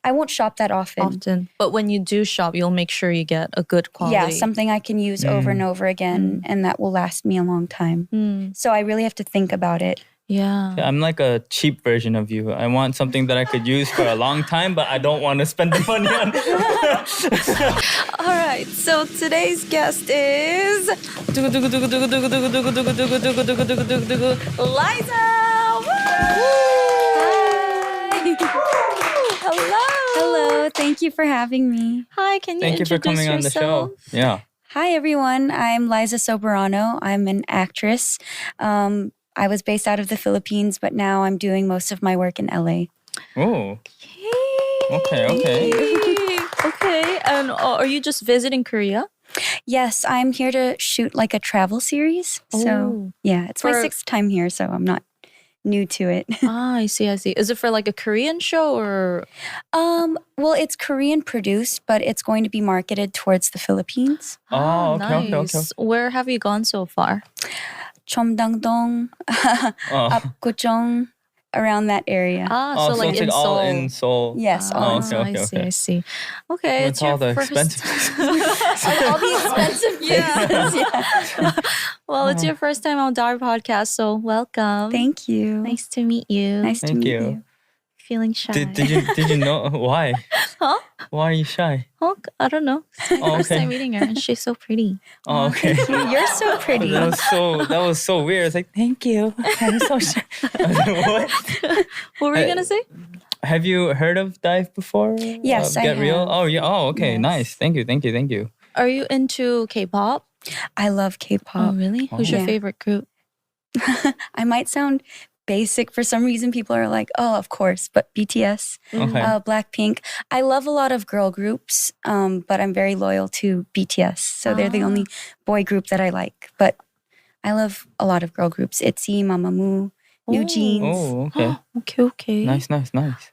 I won't shop that often. But when you do shop, you'll make sure you get a good quality. Yeah, something I can use over and over again and that will last me a long time. So I really have to think about it. Yeah. I'm like a cheap version of you. I want something that I could use for a long time, but I don't want to spend the money on it. All right. So today's guest is Liza. Hello. Thank you for having me. Hi, can you Thank you for introduce coming on the yourself? show. Yeah. Hi, everyone. I'm Liza Soberano. I'm an actress. I was based out of the Philippines, but now I'm doing most of my work in LA. Oh. Okay. Okay. And are you just visiting Korea? Yes, I'm here to shoot like a travel series. So yeah, it's my 6th time here, so I'm not new to it. I see. Is it for like a Korean show or? Well, it's Korean produced, but it's going to be marketed towards the Philippines. Oh, okay, nice. okay. Where have you gone so far? Cheomdangdong, Apgujeong, around that area. So like it's in like Seoul. all in Seoul. Yes, all in Seoul. I see. Okay, What's it's your all the first. expensive All the expensive places. Yeah. Well, it's your first time on our podcast, so welcome. Thank you. Nice to meet you. Nice to Thank meet you. you. Feeling shy. Did you know why? Huh? Why are you shy? Oh, I don't know. It's my first time meeting her, and she's so pretty. Oh, okay. You're so pretty. That was so weird. It's like, thank you. I'm so shy. I was like, what? What were you gonna say? Have you heard of Dive before? Yes, I Get Real? have. Oh, yeah. Oh, okay. Yes. Nice. Thank you. Are you into K-pop? I love K-pop. Really? Who's your Yeah. favorite group? I might sound basic. For some reason, people are like, oh, of course. But BTS, Okay. Blackpink. I love a lot of girl groups, but I'm very loyal to BTS. So they're the only boy group that I like. But I love a lot of girl groups. ITZY, Mamamoo, New Jeans. Oh, okay. Okay. Nice.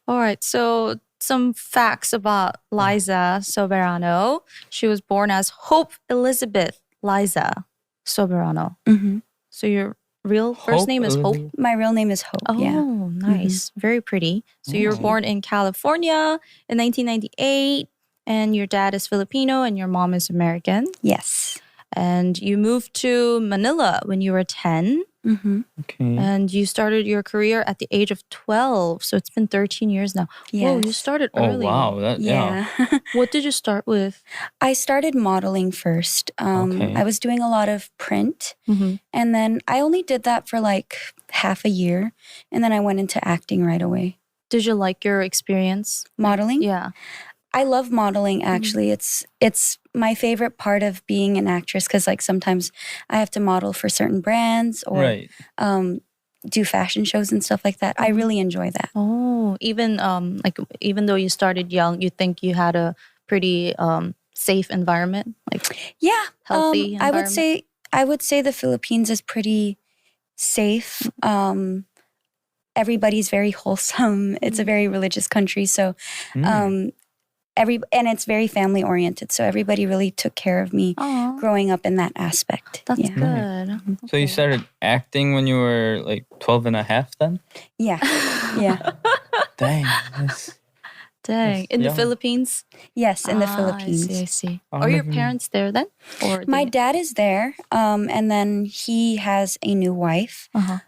All right. So some facts about Liza Soberano. She was born as Hope Elizabeth Liza Soberano. Mm-hmm. So your real first name is Hope? My real name is Hope. Oh, Yeah. nice. Very pretty. So you were born in California in 1998, and your dad is Filipino and your mom is American. Yes. And you moved to Manila when you were 10, Mm-hmm. Okay. and you started your career at the age of 12. So it's been 13 years now. Whoa, you Yes. started Oh, early. wow. Yeah. What did you start with? I started modeling first. Okay. I was doing a lot of print. Mm-hmm. And then I only did that for like half a year. And then I went into acting right away. Did you like your experience? Modeling? Yeah. I love modeling actually. It's my favorite part of being an actress because like sometimes I have to model for certain brands or Right. do fashion shows and stuff like that. I really enjoy that. Oh, even though you started young, you think you had a pretty safe environment, like Yeah. healthy I environment? would say the Philippines is pretty safe. Everybody's very wholesome. It's a very religious country, so and it's very family oriented. So everybody really took care of me Aw, growing up in that aspect. that's Yeah. good. So you started acting when you were like 12 and a half then? Yeah. Yeah. Dang. That's, Dang. In the young. Philippines? Yes, in the I Philippines. see. I'll Are your never- parents there then? Or My dad is there, and then he has a new wife. Uh-huh.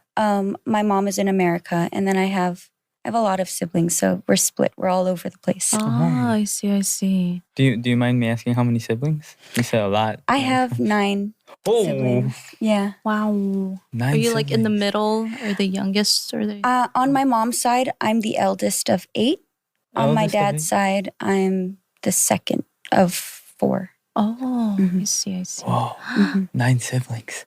My mom is in America, and then I have a lot of siblings, so we're split. We're all over the place. Ah, I see. Do you mind me asking how many siblings? You said a lot. I have 9 Oh, siblings. Yeah. Wow. 9 Are you like in the siblings. middle or the youngest or the On my mom's side, I'm the eldest of 8. On my Eldest of dad's 8? side, I'm the second of 4. Oh, Mhm. I see. Whoa. 9 siblings.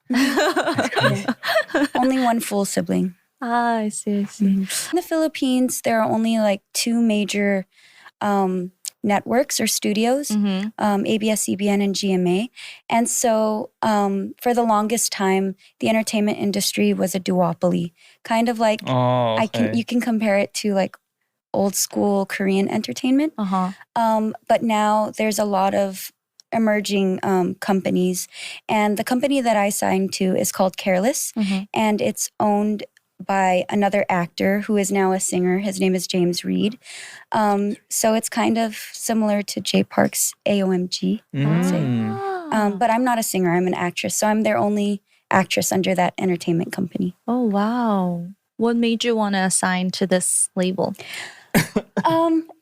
Only one full sibling. Ah, I see. In the Philippines, there are only like 2 major networks or studios, Mm-hmm. ABS-CBN and GMA. And so for the longest time, the entertainment industry was a duopoly. Kind of like, Oh, okay. you can compare it to like old school Korean entertainment. Uh-huh. But now there's a lot of emerging companies. And the company that I signed to is called Careless. Mhm. And it's owned by another actor who is now a singer. His name is James Reed. So it's kind of similar to Jay Park's AOMG, I would say. But I'm not a singer, I'm an actress. So I'm their only actress under that entertainment company. Oh, wow. What made you want to assign to this label?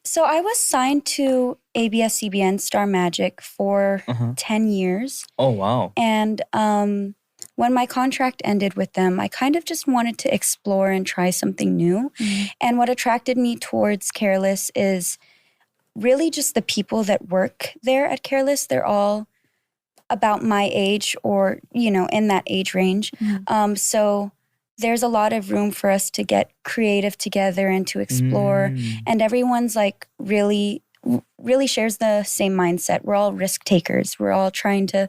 So I was signed to ABS-CBN Star Magic for 10 years. Oh, wow. And when my contract ended with them, I kind of just wanted to explore and try something new. And what attracted me towards Careless is really just the people that work there at Careless. They're all about my age or, in that age range. So there's a lot of room for us to get creative together and to explore. And everyone's like really shares the same mindset. We're all risk takers. We're all trying to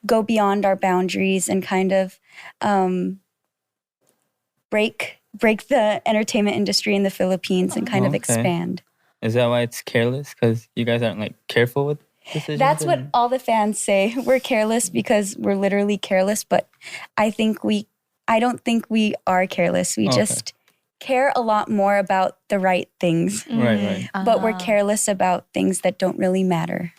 go beyond our boundaries and kind of break the entertainment industry in the Philippines and kind of expand. Is that why it's Careless? Because you guys aren't like careful with decisions? That's what all the fans say. We're careless because we're literally careless, but I don't think we are careless. We just care a lot more about the right things. Right. But we're careless about things that don't really matter.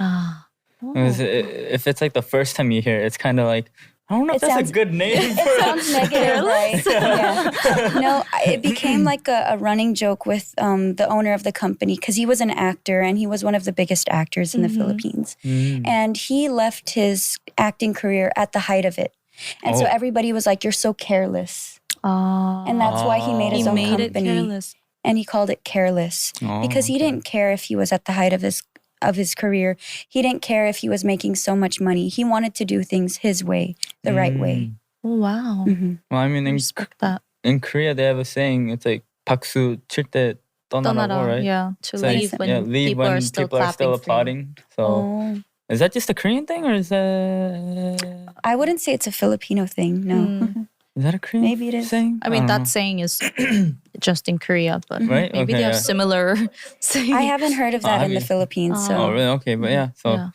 If it's like the first time you hear it, it's kind of like, I don't know if that's a good name. It sounds negative, right? Yeah. No, it became like a running joke with the owner of the company because he was an actor and he was one of the biggest actors in the Philippines. And he left his acting career at the height of it. And so everybody was like, "You're so careless." And that's why he made his own company. Careless. And he called it Careless because he didn't care if he was at the height of his career. He didn't care if he was making so much money. He wanted to do things his way, the right way. Oh, wow. Well, I mean, Respect that. in Korea, they have a saying. It's like 박수 칠 때 떠나라고, right? Yeah, to So leave when people are still clapping applauding. So is that just a Korean thing or is that... I wouldn't say it's a Filipino thing, no. Is that a Korean Maybe it is. saying? I mean, that saying is just in Korea, but Right? maybe they have similar sayings. I haven't heard of that in the Philippines. So Oh, really? Okay, but yeah. So,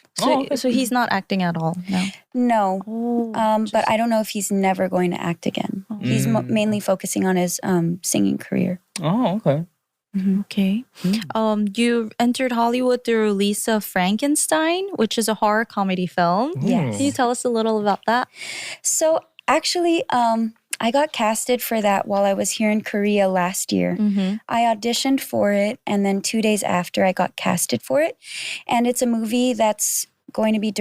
So he's not acting at all now. no. Oh, But I don't know if he's never going to act again. He's mainly focusing on his singing career. Oh, okay. okay. You entered Hollywood through Lisa Frankenstein, which is a horror comedy film. Yes. Can you tell us a little about that? So actually, I got casted for that while I was here in Korea last year. I auditioned for it, and then 2 days after, I got casted for it. And it's a movie that's going to be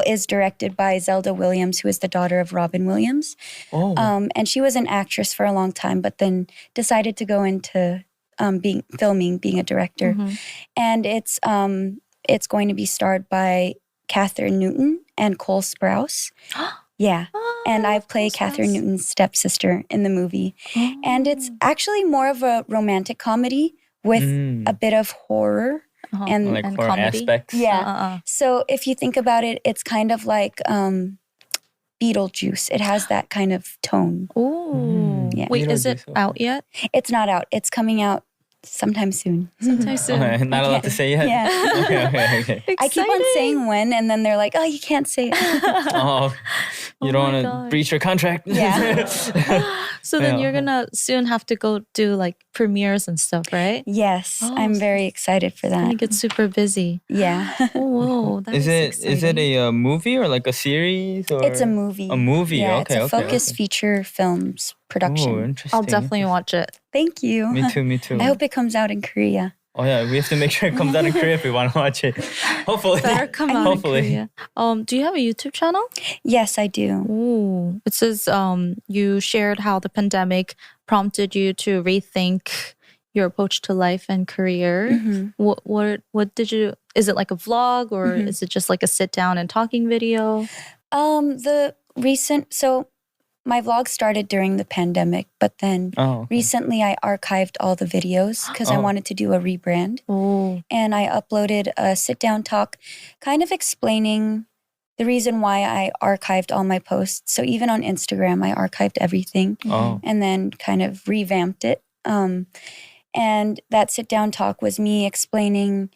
is directed by Zelda Williams, who is the daughter of Robin Williams. And she was an actress for a long time, but then decided to go into being a director. And it's going to be starred by Catherine Newton and Cole Sprouse. Yeah. And I play Catherine Newton's stepsister in the movie. And it's actually more of a romantic comedy with a bit of horror. And Like horror comedy? aspects. yeah. So if you think about it, it's kind of like Beetlejuice. It has that kind of tone. Oh. Yeah. Wait, is it Beetlejuice, out yet? It's not out. It's coming out sometime soon. Sometime soon. Okay, not allowed to say yet? Yeah. Okay. I keep on saying when, and then they're like, "Oh, you can't say it." Oh, you don't my want to gosh. breach your contract? Yeah. So then Yeah. you're gonna soon have to go do like premieres and stuff, right? Yes, Oh, I'm so very excited for I that. think it's super busy. Yeah. Oh, whoa, that Is it exciting. a movie or like a series? Or? It's a movie. A movie, Yeah, okay, it's a focus feature films production. Oh, interesting. I'll definitely watch it. Thank you. Me too. I hope it comes out in Korea. Oh yeah, we have to make sure it comes out in Korea if we want to watch it. Hopefully. Better come out Hopefully. in Korea. Do you have a YouTube channel? Yes, I do. Ooh, it says you shared how the pandemic prompted you to rethink your approach to life and career. What did you? Is it like a vlog or is it just like a sit down and talking video? My vlog started during the pandemic, but then recently I archived all the videos because I wanted to do a rebrand. Oh, And I uploaded a sit-down talk kind of explaining the reason why I archived all my posts. So even on Instagram, I archived everything and then kind of revamped it. And that sit-down talk was me explaining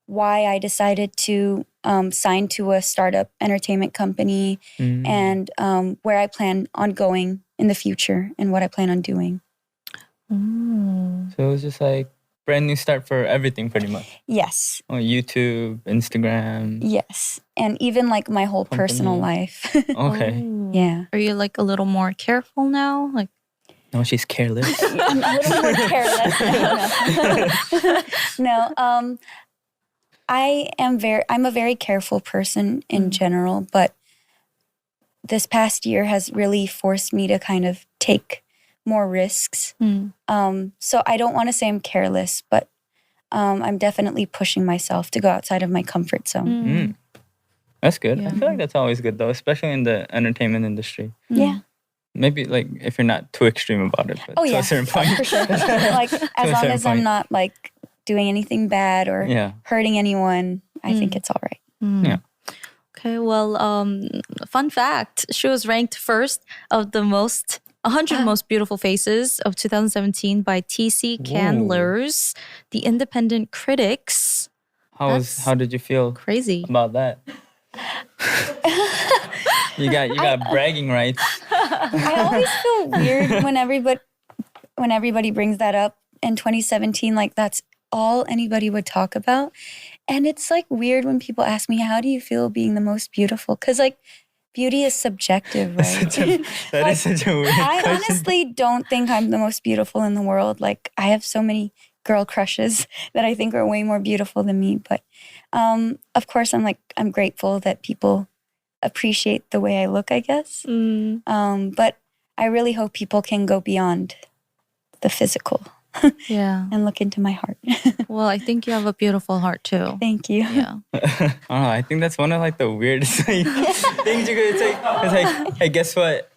why I decided to sign to a startup entertainment company and where I plan on going in the future and what I plan on doing. Mm. So it was just like brand new start for everything pretty much. Yes. Oh, YouTube, Instagram. Yes. And even like my whole personal life. Okay. Oh. Yeah. Are you like a little more careful now? Like, No, she's careless. I'm a little more careless. No. I'm a very careful person in general, but this past year has really forced me to kind of take more risks. So I don't want to say I'm careless, but I'm definitely pushing myself to go outside of my comfort zone. That's good. I Yeah. feel like that's always good though, especially in the entertainment industry. Yeah. Maybe like if you're not too extreme about it, but Oh to yeah, a certain point. for sure. Like as long as I'm not like doing anything bad or hurting anyone, I think it's all right. Yeah. Okay, well, fun fact, she was ranked first of the 100 most beautiful faces of 2017 by TC Candlers, the independent critics. How did you feel Crazy about that? You got bragging rights. I always feel weird when everybody brings that up in 2017. Like that's all anybody would talk about, and it's like weird when people ask me, "How do you feel being the most beautiful?" Because like beauty is subjective, right? That is such a weird I question. honestly don't think I'm the most beautiful in the world. Like I have so many girl crushes that I think are way more beautiful than me. But of course, I'm grateful that people appreciate the way I look, I guess. But I really hope people can go beyond the physical and look into my heart. Well, I think you have a beautiful heart too. Thank you. Yeah. I don't know, I think that's one of like the weirdest things you could say. It's like, hey, guess what?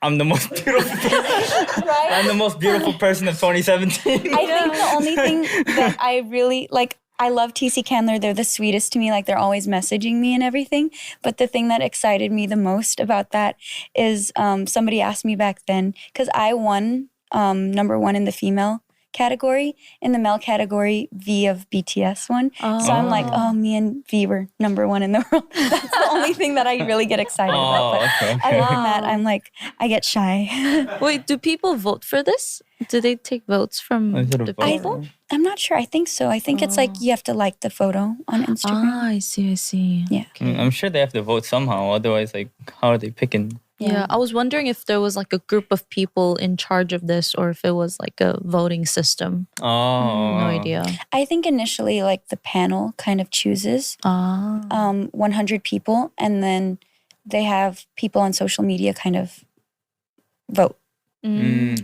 I'm the most beautiful. Right? I'm the most beautiful person of 2017. I think the only thing that I really like, I love TC Candler. They're the sweetest to me. Like they're always messaging me and everything. But the thing that excited me the most about that is somebody asked me back then, because I won number one in the female category. In the male category, V of BTS won. So I'm like, oh, me and V were number one in the world. That's the only thing that I really get excited about. But other than that, I'm like, I get shy. Wait, do people vote for this? Do they take votes from the people? I'm not sure. I think so. I think it's like you have to like the photo on Instagram. Ah, I see. Yeah. I'm sure they have to vote somehow. Otherwise, like, how are they picking? Yeah, I was wondering if there was like a group of people in charge of this or if it was like a voting system. Oh. No idea. I think initially like the panel kind of chooses 100 people, and then they have people on social media kind of vote.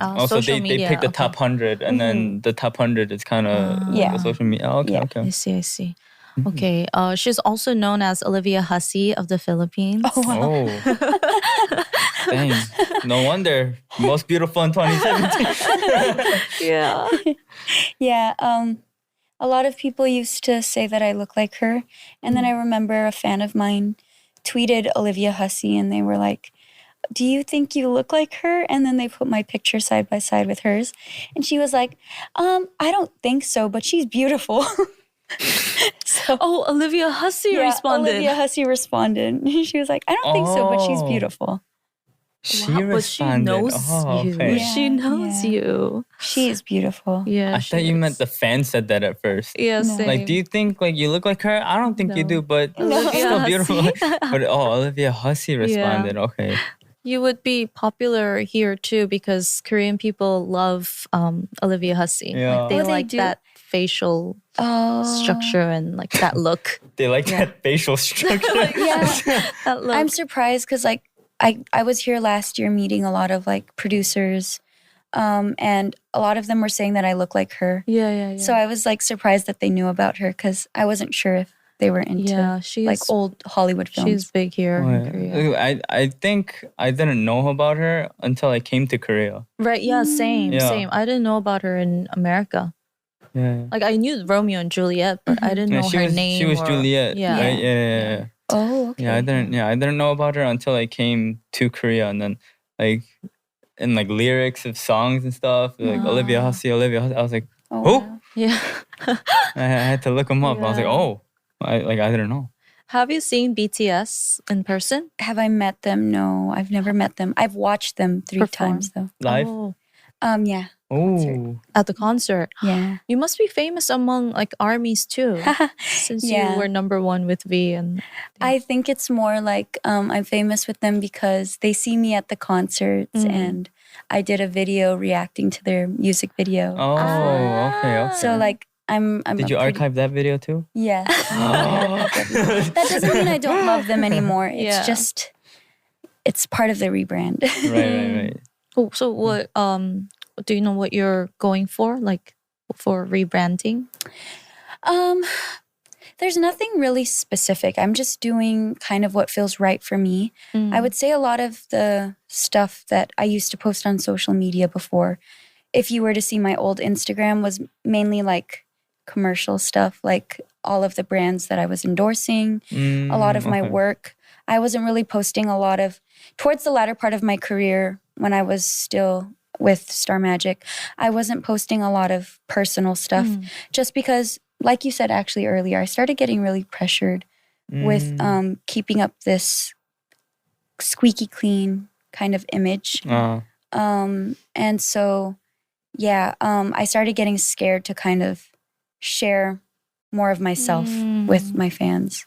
Also, they pick the top 100, and then the top 100 is kind of the social media. Oh, okay, okay. I see. Okay, she's also known as Olivia Hussey of the Philippines. Oh, wow. Oh. Dang. No wonder. Most beautiful in 2017. Yeah. Yeah. A lot of people used to say that I look like her. And then I remember a fan of mine tweeted Olivia Hussey, and they were like, do you think you look like her? And then they put my picture side by side with hers. And she was like, I don't think so, but she's beautiful. So, Olivia Hussey responded. Olivia Hussey responded. She was like, I don't think so, but she's beautiful. She But responded. she knows you. Okay. Yeah, She knows you. She is beautiful. Yeah. I thought you meant the fan said that at first. Yeah, No. same. Like, do you think like you look like her? I don't think you No. do, but Olivia still beautiful. Hussey. But Olivia Hussey responded. Okay. You would be popular here too because Korean people love Olivia Hussey. Yeah. Like, they Oh, they like do? that facial structure and like that look. They like that facial structure. Yeah. That look. I'm surprised because like I was here last year meeting a lot of like producers, and a lot of them were saying that I look like her. Yeah. So I was like surprised that they knew about her because I wasn't sure if they were into she's like old Hollywood films. She's big here in Korea. I think I didn't know about her until I came to Korea. Right, yeah, same. I didn't know about her in America. Yeah. Like I knew Romeo and Juliet, but I didn't know her name. She was Juliet. Yeah. Right? Yeah. Oh, okay. Yeah, I didn't know about her until I came to Korea, and then like in like lyrics of songs and stuff, like Olivia Hussey. I was like, Oh, who? wow. Yeah. I had to look them up. I was like, Yeah. I didn't know. Have you seen BTS in person? Have I met them? No, I've never met them. I've watched them 3 times though. Live? Oh, Yeah. Oh. at the concert. Yeah. You must be famous among like armies too, since you Yeah. were #1 with V. And I think it's more like I'm famous with them because they see me at the concerts and I did a video reacting to their music video. Oh, okay. So like I'm Did you archive that video too? Yes. That doesn't mean I don't love them anymore. It's Yeah. just it's part of the rebrand. Right. Oh, so what? Do you know what you're going for, like for rebranding? There's nothing really specific. I'm just doing kind of what feels right for me. I would say a lot of the stuff that I used to post on social media before, if you were to see my old Instagram, was mainly like commercial stuff, like all of the brands that I was endorsing, a lot of my work. I wasn't really posting a lot of, towards the latter part of my career when I was still with Star Magic, I wasn't posting a lot of personal stuff just because, like you said actually earlier, I started getting really pressured with keeping up this squeaky clean kind of image. And so, yeah, I started getting scared to kind of share more of myself with my fans.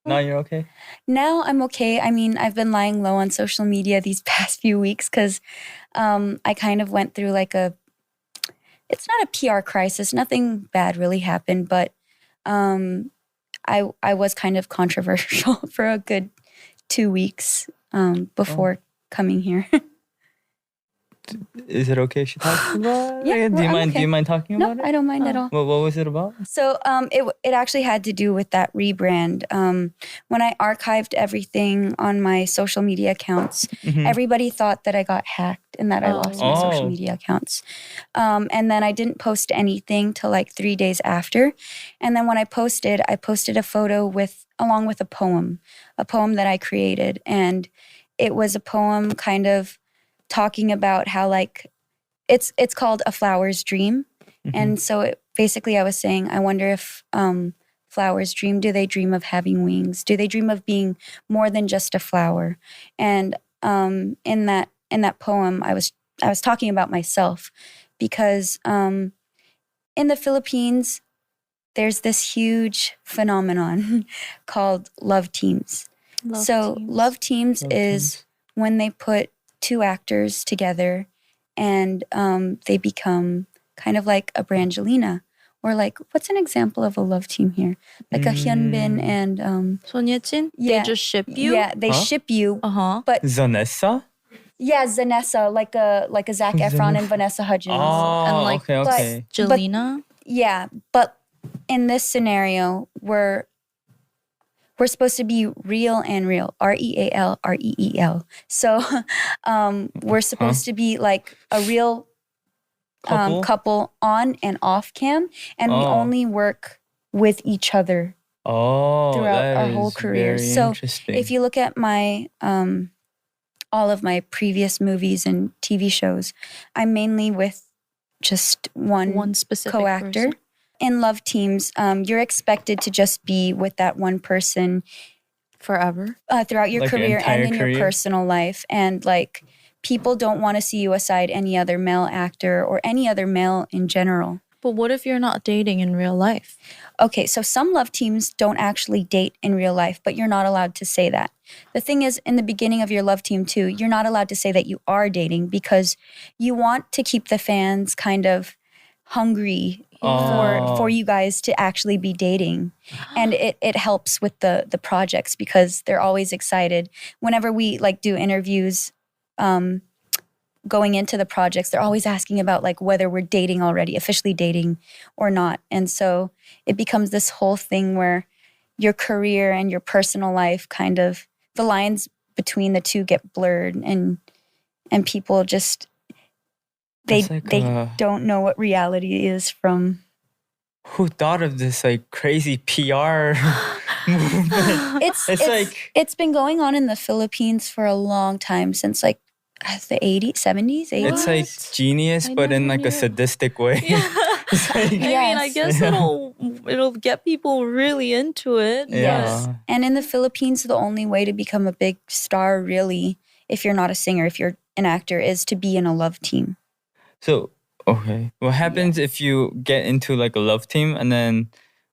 Now you're okay? Now I'm okay. I mean, I've been lying low on social media these past few weeks because I kind of went through like it's not a PR crisis. Nothing bad really happened, but I was kind of controversial for a good 2 weeks before coming here. Is it okay if she talks about it? Yeah, Do you I'm mind? okay. Do you mind talking No, about it? I don't mind at all. What was it about? So it actually had to do with that rebrand. When I archived everything on my social media accounts, everybody thought that I got hacked and that I lost my social media accounts. And then I didn't post anything till like 3 days after. And then when I posted a photo along with a poem that I created. And it was a poem kind of talking about how like it's called A Flower's Dream. And so basically I was saying, I wonder if flowers dream. Do they dream of having wings? Do they dream of being more than just a flower? And in that poem, I was talking about myself because in the Philippines, there's this huge phenomenon called love teams. Love teams is when they put 2 actors together and they become kind of like a Brangelina. Or like, what's an example of a love team here? Like a Hyunbin and Son Ye-jin? yeah. They just ship you? Yeah, they ship you. But Zanessa? yeah, Zanessa, like a Zac Efron and Vanessa Hudgens. And like okay. Jelena? Yeah, but in this scenario, we're supposed to be real and real. REAL, REEL. So we're supposed to be like a real couple on and off cam. And we only work with each other throughout our whole career. So if you look at my all of my previous movies and TV shows, I'm mainly with just one specific co-actor. Person. In love teams, you're expected to just be with that one person forever, throughout your career and in your personal life. And like, people don't want to see you aside any other male actor or any other male in general. But what if you're not dating in real life? Okay, so some love teams don't actually date in real life, but you're not allowed to say that. The thing is, in the beginning of your love team too, you're not allowed to say that you are dating because you want to keep the fans kind of hungry for you guys to actually be dating. And it helps with the projects because they're always excited. Whenever we like do interviews going into the projects, they're always asking about like whether we're dating already, officially dating or not. And so it becomes this whole thing where your career and your personal life kind of, the lines between the two get blurred and people just, they don't know what reality is from. Who thought of this like crazy PR movement? It's been going on in the Philippines for a long time, since like the 70s, 80s. It's like genius, but in like a sadistic way. It's like, I mean, I Yes. guess it'll get people really into it. yeah. And in the Philippines, the only way to become a big star, really, if you're not a singer, if you're an actor, is to be in a love team. So, okay. What happens if you get into like a love team and then,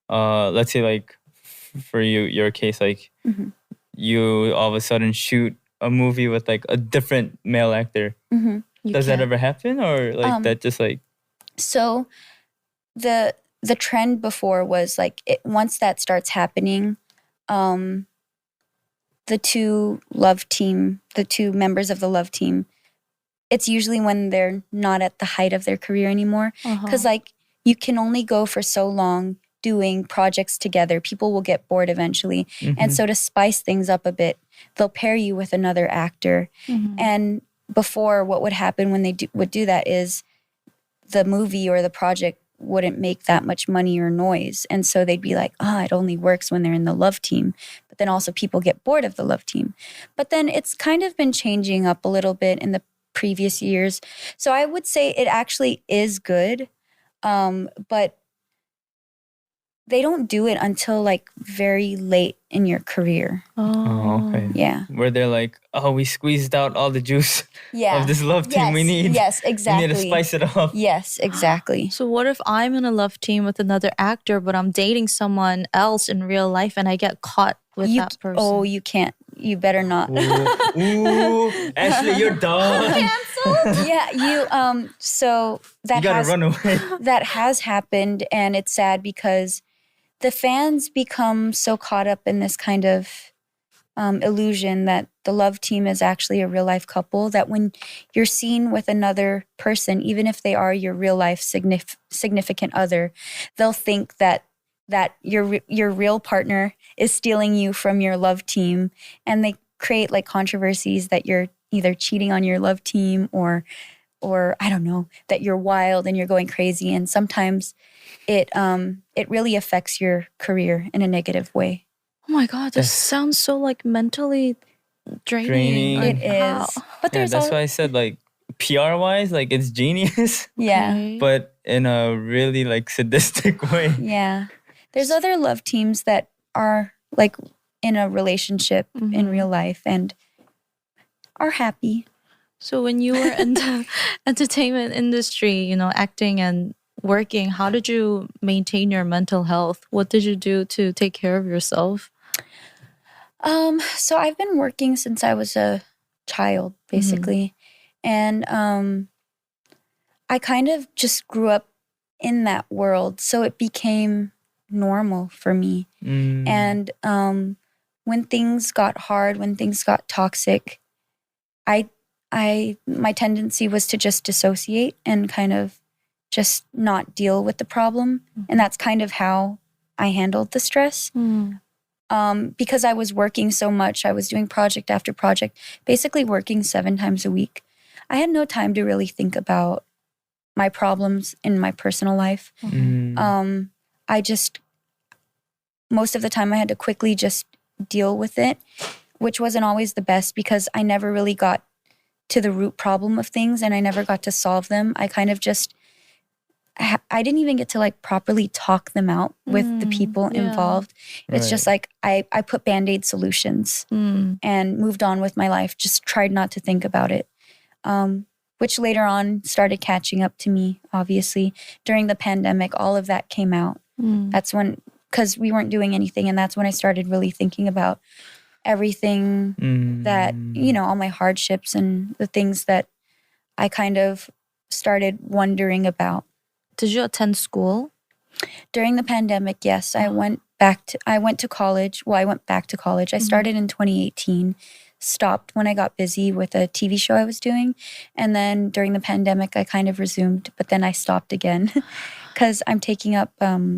let's say like for your case, like Mhm. you all of a sudden shoot a movie with like a different male actor. Mhm. Does that ever happen, or like that just like? So the trend before was like once that starts happening, the two members of the love team, it's usually when they're not at the height of their career anymore. Because like you can only go for so long doing projects together. People will get bored eventually. And so to spice things up a bit, they'll pair you with another actor. And before, what would happen when they would do that is the movie or the project wouldn't make that much money or noise. And so they'd be like, it only works when they're in the love team. But then also people get bored of the love team. But then it's kind of been changing up a little bit in the previous years. So I would say it actually is good. But they don't do it until like very late in your career. Oh, okay. Yeah. Where they're like, we squeezed out all the juice Yeah. of this love team we need. Yes, We exactly. need to spice it up. Yes, exactly. So what if I'm in a love team with another actor, but I'm dating someone else in real life and I get caught with that person? Oh, you can't. You better not. Ooh, Ashley, you're done. Canceled? Yeah, so that You gotta has run away. that has happened, and it's sad because the fans become so caught up in this kind of illusion that the love team is actually a real life couple, that when you're seen with another person, even if they are your real life significant other, they'll think that your real partner is stealing you from your love team, and they create like controversies that you're either cheating on your love team or I don't know, that you're wild and you're going crazy, and sometimes it really affects your career in a negative way. Oh my God, this sounds so like mentally draining. Draining. Like, It is. how? But Yeah, there's that's why I said like PR wise, like it's genius, yeah. Okay. but in a really like sadistic way. Yeah. There's other love teams that are like in a relationship in real life and are happy. So when you were in the entertainment industry, acting and working, how did you maintain your mental health? What did you do to take care of yourself? So I've been working since I was a child, basically. And I kind of just grew up in that world. So it became normal for me. And when things got hard, when things got toxic, my tendency was to just dissociate and kind of just not deal with the problem. And that's kind of how I handled the stress. Because I was working so much, I was doing project after project, basically working 7 times a week. I had no time to really think about my problems in my personal life. I just, most of the time I had to quickly just deal with it, which wasn't always the best because I never really got to the root problem of things and I never got to solve them. I kind of just, I didn't even get to like properly talk them out with the people involved. It's just like I put Band-Aid solutions and moved on with my life, just tried not to think about it, which later on started catching up to me, obviously. During the pandemic, all of that came out. That's when, because we weren't doing anything, and that's when I started really thinking about everything that, all my hardships and the things that I kind of started wondering about. Did you attend school? During the pandemic, yes. I went to college. Well, I went back to college. I started in 2018, stopped when I got busy with a TV show I was doing. And then during the pandemic, I kind of resumed, but then I stopped again because I'm taking up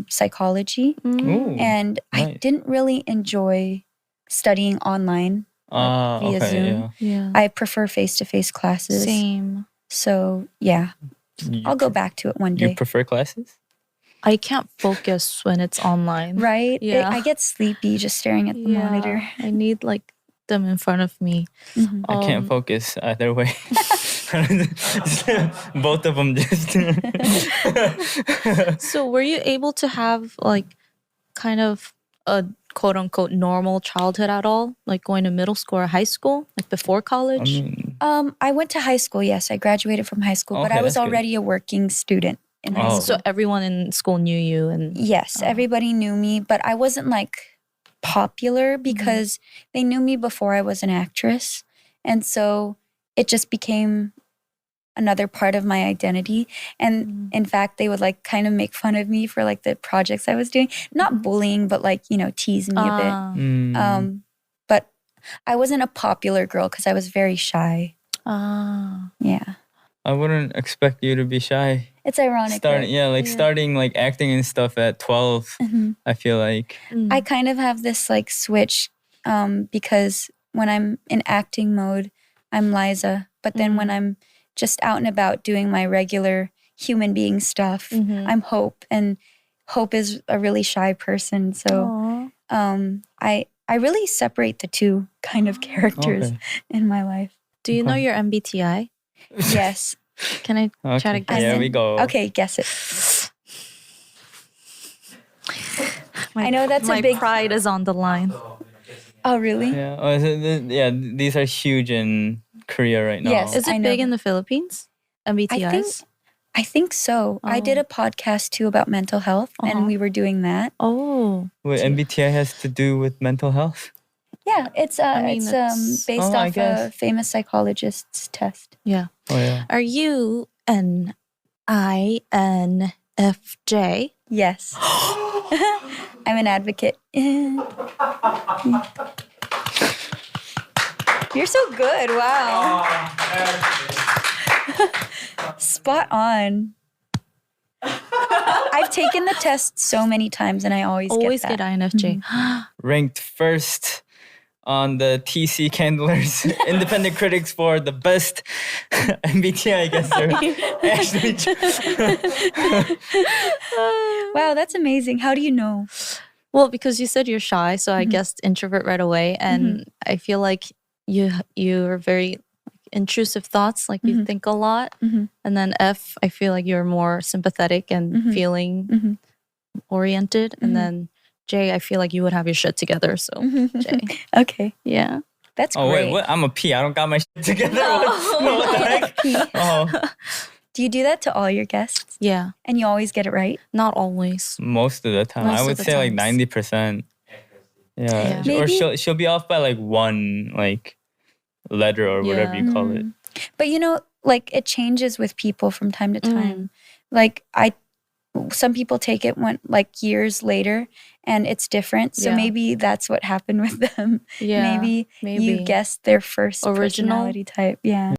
psychology. Ooh, And I nice. didn't really enjoy studying online via Zoom. Yeah. I prefer face-to-face classes. Same. So, yeah, I'll go back to it one day. You prefer classes? I can't focus when it's online. Right? Yeah. I get sleepy just staring at the monitor. I need like them in front of me. I can't focus either way. Both of them just. So were you able to have like kind of a quote unquote normal childhood at all? Like going to middle school or high school, like before college? I went to high school. Yes, I graduated from high school, but Okay, I was that's good. already a working student in high Oh. school. So everyone in school knew you and Yes, everybody knew me, but I wasn't like popular because they knew me before I was an actress. And so it just became another part of my identity. And in fact, they would like kind of make fun of me for like the projects I was doing. Not bullying, but like, you know, tease me a bit. But I wasn't a popular girl because I was very shy. Yeah. I wouldn't expect you to be shy. It's ironic. Starting, right? starting like acting and stuff at 12. I feel like. I kind of have this like switch because when I'm in acting mode, I'm Liza. But then when I'm just out and about doing my regular human being stuff, I'm Hope. And Hope is a really shy person. So I really separate the two kind of characters in my life. Do you know your MBTI? Yes. Can I try to guess Here it? we go. Okay, guess it. I know that's my a big pride is on the line. Oh, really? Yeah. These are huge in Korea right now. Yes. Is I it know big in that. the Philippines? MBTIs? I think so. I did a podcast too about mental health, and we were doing that. Oh. Wait, MBTI has to do with mental health? Yeah, it's it's- based I off a guess. famous psychologist's test. Yeah. Oh yeah. Are you an INFJ? Yes. I'm an advocate. You're so good. Wow. Spot on. I've taken the test so many times and I always Get that. INFJ. Ranked first on the TC Candler's independent critics for the best MBTI guesser. Wow, that's amazing. How do you know? Well, because you said you're shy, so I guessed introvert right away, and I feel like you're very intrusive thoughts, like you think a lot. And then F, I feel like you're more sympathetic and feeling oriented, and then J, I feel like you would have your shit together. So J, Okay. yeah. That's Oh great. wait, what? I'm a P. I don't got my shit together. What the heck? Oh, Do you do that to all your guests? Yeah, And you always get it right? not always. most of the time, Most I of would the say like times. 90%. Yeah, Yeah. or Maybe- she'll be off by like one like letter or whatever you call it. But you know, like it changes with people from time to time. Like some people take it like years later and it's different. So Yeah. maybe that's what happened with them. Yeah, maybe you guessed their first Original? personality type. Yeah.